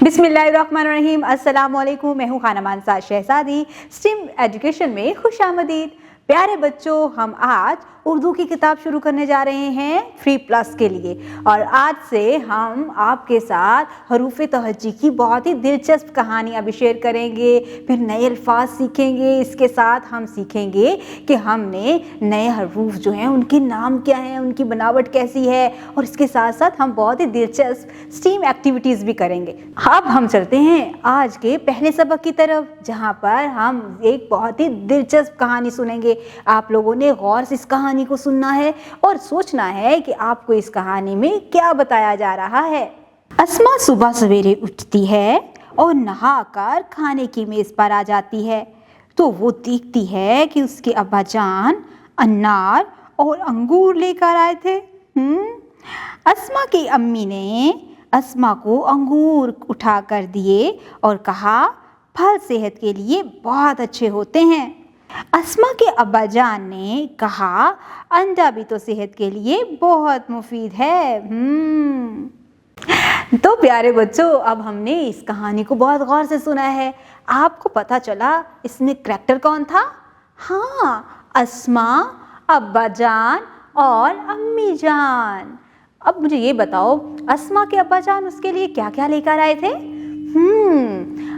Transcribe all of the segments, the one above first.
बिस्मिल्लाहिर्रहमानिर्रहीम। अस्सलाम वालेकुम। मैं हूँ खाना मानसा शहजादी। स्टिम एजुकेशन में खुश आमदीद। प्यारे बच्चों, हम आज उर्दू की किताब शुरू करने जा रहे हैं 3+ के लिए, और आज से हम आपके साथ हरूफ तहज्जी की बहुत ही दिलचस्प कहानियाँ भी शेयर करेंगे, फिर नए अल्फाज सीखेंगे। इसके साथ हम सीखेंगे कि हमने नए हरूफ जो हैं उनके नाम क्या हैं, उनकी बनावट कैसी है, और इसके साथ साथ हम बहुत ही दिलचस्प स्टीम एक्टिविटीज़ भी करेंगे। अब हम चलते हैं आज के पहले सबक की तरफ, जहाँ पर हम एक बहुत ही दिलचस्प कहानी सुनेंगे। आप लोगों ने गौर से इस कहानी को सुनना है और सोचना है कि आपको इस कहानी में क्या बताया जा रहा है। अस्मा सुबह सवेरे उठती है और नहाकर खाने की मेज़ पर आ जाती है, तो वो देखती है कि उसके अब्बा जान अनार और अंगूर लेकर आए थे। अस्मा की अम्मी ने अस्मा को अंगूर उठा कर दिए और कहा, फल सेहत के लिए बहुत अच्छे होते हैं। अस्मा के अब्बा जान ने कहा, अंडा भी तो सेहत के लिए बहुत मुफीद है। तो प्यारे बच्चों, अब हमने इस कहानी को बहुत गौर से सुना है। आपको पता चला इसमें करैक्टर कौन था? हाँ, अस्मा, अब्बा जान और अम्मी जान। अब मुझे ये बताओ, अस्मा के अब्बा जान उसके लिए क्या क्या लेकर आए थे?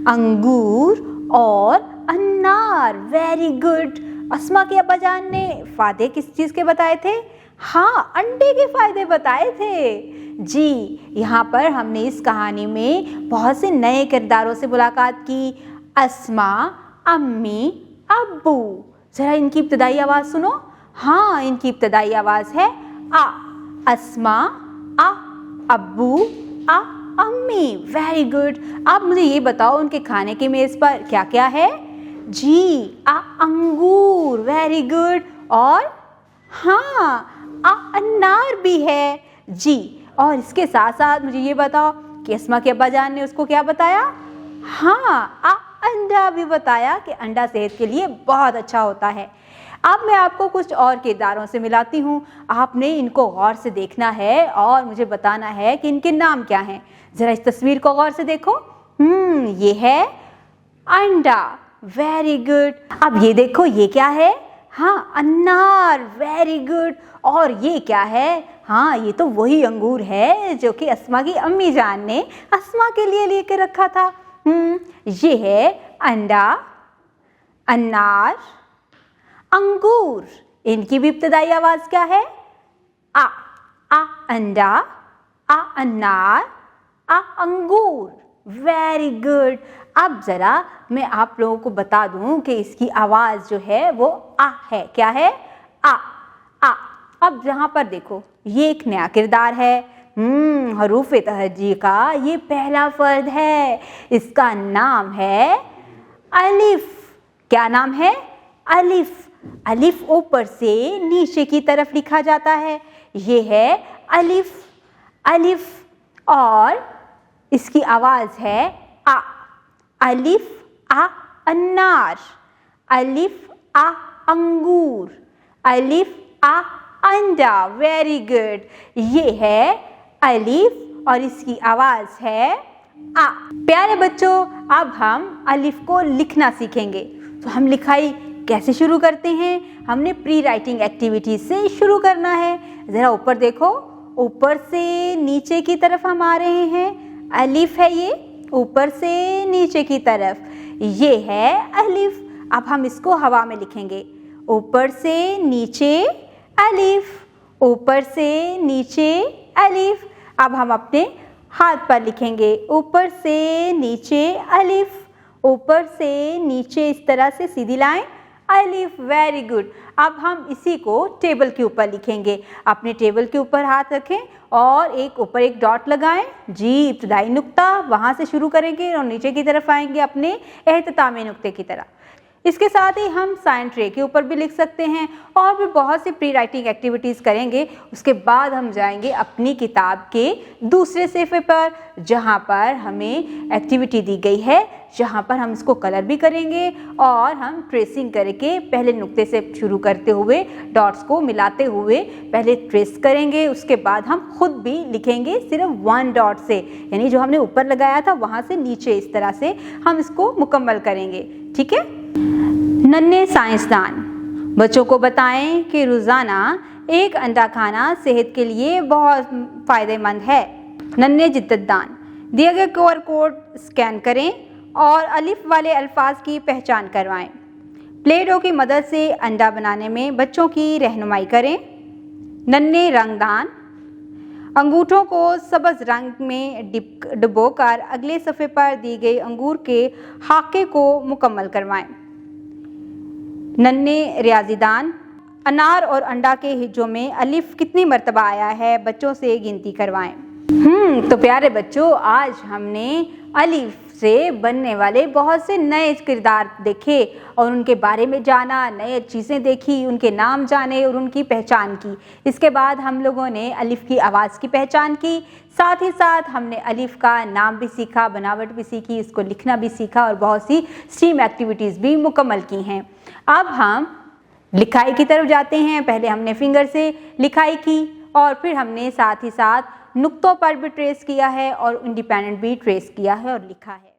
अंगूर और अनार। Very good. अस्मा के अब्बा जान ने फायदे किस चीज़ के बताए थे? हाँ, अंडे के फायदे बताए थे जी। यहाँ पर हमने इस कहानी में बहुत से नए किरदारों से मुलाकात की। अस्मा, अम्मी, अब्बू। ज़रा इनकी इब्तदाई आवाज़ सुनो। हाँ, इनकी इब्तदाई आवाज़ है आ। अस्मा, आ, अब्बू, आ, अम्मी। Very good. अब मुझे ये बताओ, उनके खाने की मेज़ पर क्या क्या है? जी, अंगूर। Very good. और हाँ, अनार भी है जी। और इसके साथ साथ मुझे ये बताओ कि अस्मा के अब्बा जान ने उसको क्या बताया? हाँ, अंडा भी बताया कि अंडा सेहत के लिए बहुत अच्छा होता है। अब मैं आपको कुछ और किरदारों से मिलाती हूँ। आपने इनको गौर से देखना है और मुझे बताना है कि इनके नाम क्या हैं। ज़रा इस तस्वीर को गौर से देखो। ये है अंडा। Very good. अब ये देखो, ये क्या है? हाँ, अनार। Very good. और ये क्या है? हाँ, ये तो वही अंगूर है जो कि अस्मा की अम्मी जान ने अस्मा के लिए लेकर रखा था। ये है अंडा, अनार, अंगूर। इनकी भी इब्तदाई आवाज़ क्या है? आ अंडा, अनार, अंगूर। Very good. अब ज़रा मैं आप लोगों को बता दूं कि इसकी आवाज़ जो है वो आ है। क्या है? आ। अब जहाँ पर देखो, ये एक नया किरदार है। हरूफ तहज्जी का ये पहला फर्द है। इसका नाम है अलिफ। क्या नाम है? अलिफ। अलिफ ऊपर से नीचे की तरफ लिखा जाता है। ये है अलिफ। अलिफ। और इसकी आवाज़ है आ। अलिफ, अनार। अलिफ, अंगूर। अलिफ, अंडा। Very good. ये है अलिफ और इसकी आवाज़ है आ। प्यारे बच्चों, अब हम अलिफ को लिखना सीखेंगे। तो हम लिखाई कैसे शुरू करते हैं? हमने प्री राइटिंग एक्टिविटी से शुरू करना है। ज़रा ऊपर देखो, ऊपर से नीचे की तरफ हम आ रहे हैं। अलिफ है ये, ऊपर से नीचे की तरफ। ये है अलिफ। अब हम इसको हवा में लिखेंगे। ऊपर से नीचे अलिफ, ऊपर से नीचे अलिफ। अब हम अपने हाथ पर लिखेंगे। ऊपर से नीचे अलिफ, ऊपर से नीचे, इस तरह से सीधी लाइन अलिफ। Very good. अब हम इसी को टेबल के ऊपर लिखेंगे। अपने टेबल के ऊपर हाथ रखें और एक ऊपर एक डॉट लगाएं जी। इब्तदाई नुक्ता वहाँ से शुरू करेंगे और नीचे की तरफ आएंगे अपने एहततामी नुक्ते की तरफ। اس کے ساتھ ہی ہم سائن ٹرے کے اوپر بھی لکھ سکتے ہیں اور بھی بہت سی پری رائٹنگ ایکٹیویٹیز کریں گے۔ اس کے بعد ہم جائیں گے اپنی کتاب کے دوسرے صفحے پر، جہاں پر ہمیں ایکٹیویٹی دی گئی ہے، جہاں پر ہم اس کو کلر بھی کریں گے اور ہم ٹریسنگ کر کے پہلے نقطے سے شروع کرتے ہوئے ڈاٹس کو ملاتے ہوئے پہلے ٹریس کریں گے، اس کے بعد ہم خود بھی لکھیں گے صرف 1 ڈاٹ سے، یعنی جو ہم نے اوپر لگایا تھا وہاں سے نیچے، اس طرح سے ہم اس کو مکمل کریں گے، ٹھیک ہے۔ ننھے سائنسدان، بچوں کو بتائیں کہ روزانہ ایک انڈا کھانا صحت کے لیے بہت فائدہ مند ہے۔ ننھے جدت دان، دیے گئے QR کوڈ اسکین کریں اور الف والے الفاظ کی پہچان کروائیں۔ پلے ڈو کی مدد سے انڈا بنانے میں بچوں کی رہنمائی کریں۔ ننھے رنگ دان، انگوٹھوں کو سبز رنگ میں ڈبو کر اگلے صفحے پر دی گئی انگور کے خاکے کو مکمل کروائیں۔ ننھے ریاضی دان، انار اور انڈا کے ہجوں میں الف کتنی مرتبہ آیا ہے بچوں سے گنتی کروائیں۔ تو پیارے بچوں، آج ہم نے الف سے بننے والے بہت سے نئے کردار دیکھے اور ان کے بارے میں جانا، نئے چیزیں دیکھی، ان کے نام جانے اور ان کی پہچان کی۔ اس کے بعد ہم لوگوں نے الف کی آواز کی پہچان کی، ساتھ ہی ساتھ ہم نے الف کا نام بھی سیکھا، بناوٹ بھی سیکھی، اس کو لکھنا بھی سیکھا اور بہت سی اسٹیم ایکٹیویٹیز بھی مکمل کی ہیں۔ اب ہم لکھائی کی طرف جاتے ہیں۔ پہلے ہم نے فنگر سے لکھائی کی اور پھر ہم نے ساتھ ہی ساتھ نقطوں پر بھی ٹریس کیا ہے اور انڈیپینڈنٹ بھی ٹریس کیا ہے اور لکھا ہے۔